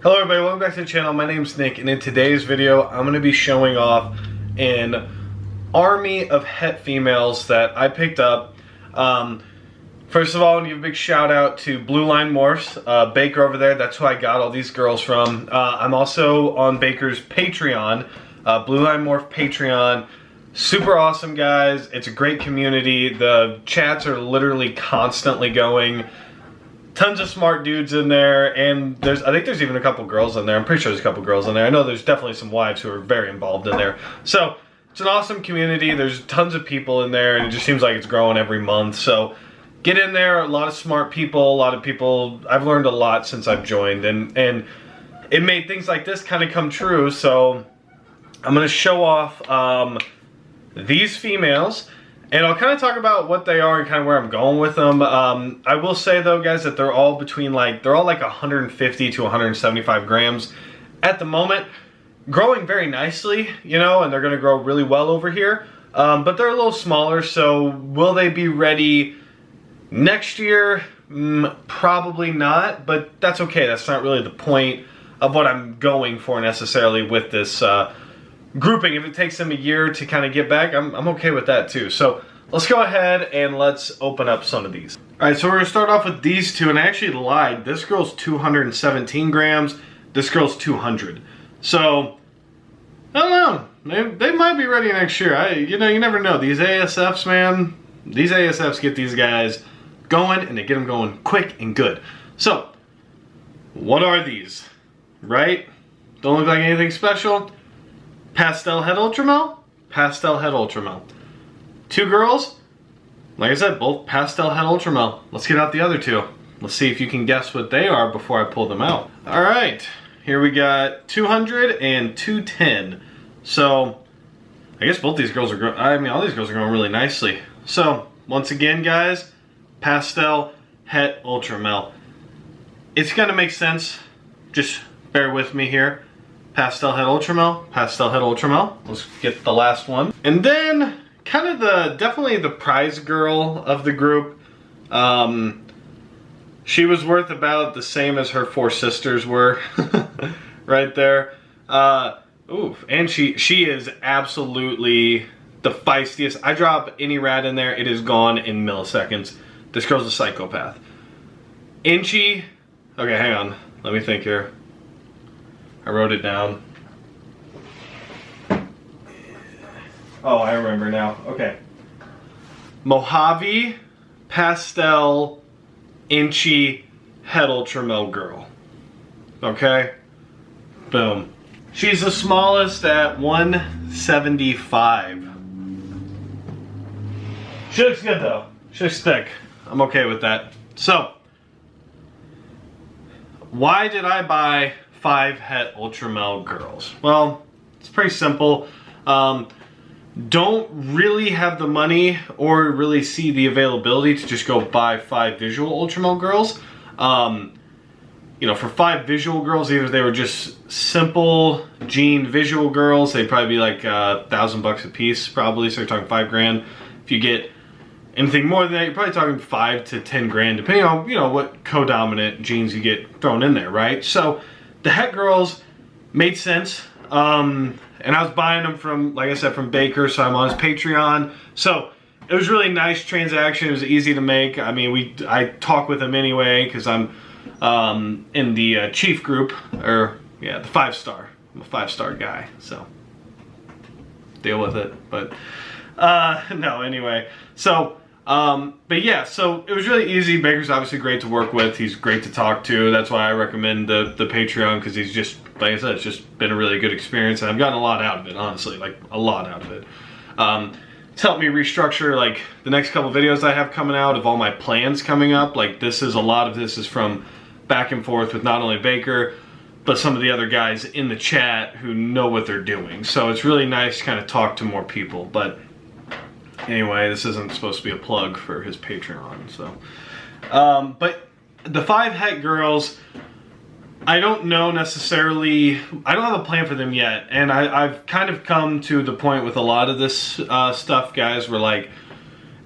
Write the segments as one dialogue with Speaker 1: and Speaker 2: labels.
Speaker 1: Hello everybody, welcome back to the channel. My name's Nick, and in today's video I'm going to be showing off an army of het females that I picked up. First of all, I want to give a big shout out to Blue Line Morphs, Baker over there. That's who I got all these girls from. I'm also on Baker's Patreon, Blue Line Morph Patreon. Super awesome guys. It's a great community. The chats are literally constantly going. Tons of smart dudes in there, and I think there's even a couple girls in there. I'm pretty sure there's a couple girls in there. I know there's definitely some wives who are very involved in there. So it's an awesome community. There's tons of people in there, and it just seems like it's growing every month. So get in there. A lot of smart people. A lot of people. I've learned a lot since I've joined, and it made things like this kind of come true. So I'm gonna show off these females. And I'll kind of talk about what they are and kind of where I'm going with them. I will say though, guys, that they're all between they're all like 150 to 175 grams at the moment. Growing very nicely, you know, and they're going to grow really well over here. But they're a little smaller, so will they be ready next year? Probably not, but that's okay. That's not really the point of what I'm going for necessarily with this grouping. If it takes them a year to kind of get back, I'm okay with that too. So let's go ahead and let's open up some of these. All right, so we're gonna start off with these two, and I actually lied. This girl's 217 grams. This girl's 200. So I don't know. They might be ready next year. You never know. These ASFs, man. These ASFs get these guys going, and they get them going quick and good. So what are these? Right? Don't look like anything special. Pastel Het Ultramel, Pastel Het Ultramel. Two girls, like I said, both Pastel Het Ultramel. Let's get out the other two. Let's see if you can guess what they are before I pull them out. All right, here we got 200 and 210. So, I guess both these girls are growing, all these girls are growing really nicely. So, once again, guys, Pastel Het Ultramel. It's gonna make sense, just bear with me here. Pastel Het Ultramel, Pastel Het Ultramel. Let's get the last one. And then, kind of definitely the prize girl of the group. She was worth about the same as her four sisters were, right there. And she is absolutely the feistiest. I drop any rat in there, it is gone in milliseconds. This girl's a psychopath. Inchy, okay, hang on, let me think here. I wrote it down. Oh, I remember now. Okay. Mojave, Pastel, Inchy, Het Ultramel girl. Okay? Boom. She's the smallest at 175. She looks good though. She looks thick. I'm okay with that. So, why did I buy 5 Het Ultramel girls? Well, it's pretty simple. Don't really have the money or really see the availability to just go buy 5 visual Ultramel girls. You know, for 5 visual girls, either they were just simple gene visual girls, they'd probably be like $1,000 a piece, probably. So you're talking 5 grand. If you get anything more than that, you're probably talking 5 to 10 grand, depending on what codominant genes you get thrown in there, right? So the Het girls made sense, and I was buying them from, like I said, from Baker, so I'm on his Patreon. So it was a really nice transaction. It was easy to make. I mean, I talk with him anyway because I'm in the chief group, or yeah, the 5-star. I'm a 5-star guy, so deal with it. But no, anyway. So. But yeah, so it was really easy. Baker's obviously great to work with. He's great to talk to. That's why I recommend the Patreon, because he's just, like I said, it's just been a really good experience, and I've gotten a lot out of it, honestly, like a lot out of it. It's helped me restructure like the next couple videos I have coming out of all my plans coming up. Like a lot of this is from back and forth with not only Baker, but some of the other guys in the chat who know what they're doing. So it's really nice to kind of talk to more people. But anyway, this isn't supposed to be a plug for his Patreon, so. But the 5 Het girls, I don't know necessarily, I don't have a plan for them yet. And I've kind of come to the point with a lot of this stuff, guys, where like,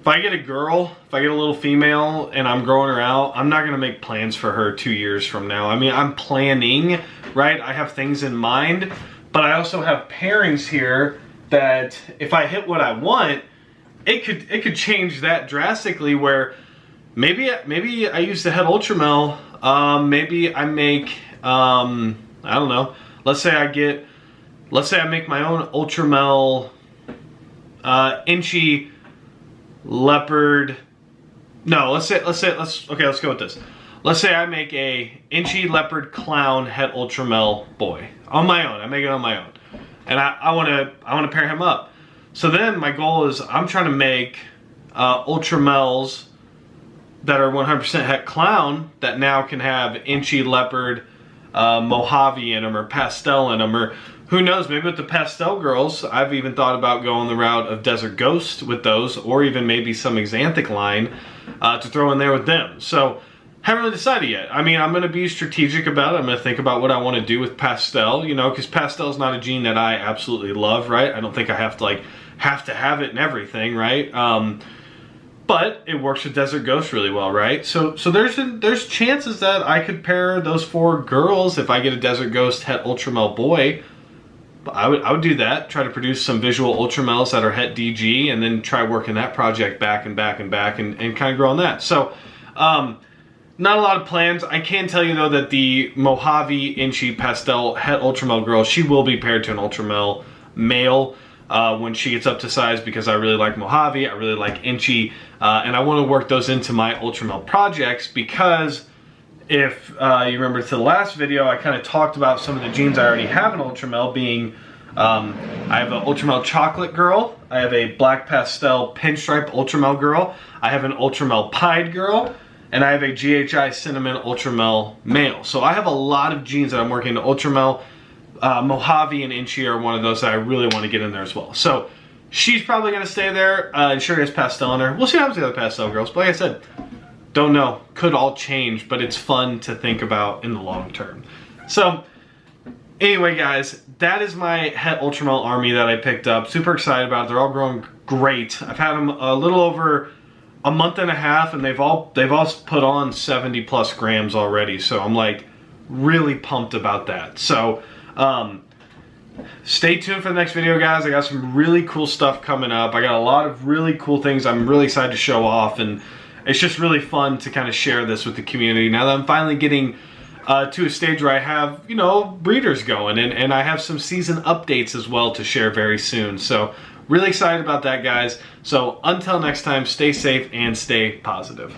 Speaker 1: if I get a girl, if I get a little female and I'm growing her out, I'm not gonna make plans for her 2 years from now. I mean, I'm planning, right? I have things in mind, but I also have pairings here that if I hit what I want, it could change that drastically, where maybe I use the Het Ultramel, maybe I make, I don't know, let's say I make my own Ultramel inchy leopard. No, let's go with this. Let's say I make a inchy leopard clown Het Ultramel boy on my own. I make it on my own, and I want to pair him up. So then my goal is I'm trying to make Ultramels that are 100% Het clown that now can have inchy leopard Mojave in them, or pastel in them, or who knows, maybe with the pastel girls, I've even thought about going the route of Desert Ghost with those, or even maybe some Xanthic line to throw in there with them. So, haven't really decided yet. I mean, I'm going to be strategic about it. I'm going to think about what I want to do with pastel, you know, because pastel is not a gene that I absolutely love, right? I don't think I have to have it and everything, right? But it works with Desert Ghost really well, right? So there's chances that I could pair those 4 girls if I get a Desert Ghost Het Ultramel boy. I would do that, try to produce some visual Ultramels that are Het DG, and then try working that project back and kind of grow on that. So, not a lot of plans. I can tell you though that the Mojave Inchy Pastel Het Ultramel girl, she will be paired to an Ultramel male when she gets up to size, because I really like Mojave, I really like Inchy, and I want to work those into my Ultramel projects, because if you remember to the last video, I kind of talked about some of the genes I already have in Ultramel, being I have an Ultramel chocolate girl, I have a black pastel pinstripe Ultramel girl, I have an Ultramel pied girl, and I have a GHI cinnamon Ultramel male. So I have a lot of genes that I'm working into Ultramel. Mojave and Inchy are one of those that I really want to get in there as well. So she's probably going to stay there, and sure has pastel in her. We'll see what happens to the other pastel girls, but like I said, don't know, could all change, but it's fun to think about in the long term. So anyway guys, that is my Het Ultramel army that I picked up. Super excited about it. They're all growing great. I've had them a little over a month and a half, and they've all put on 70 plus grams already. So I'm like really pumped about that. So stay tuned for the next video, guys. I got some really cool stuff coming up. I got a lot of really cool things I'm really excited to show off, and it's just really fun to kind of share this with the community now that I'm finally getting to a stage where I have, you know, breeders going, and I have some season updates as well to share very soon. So really excited about that, guys. So until next time, stay safe and stay positive.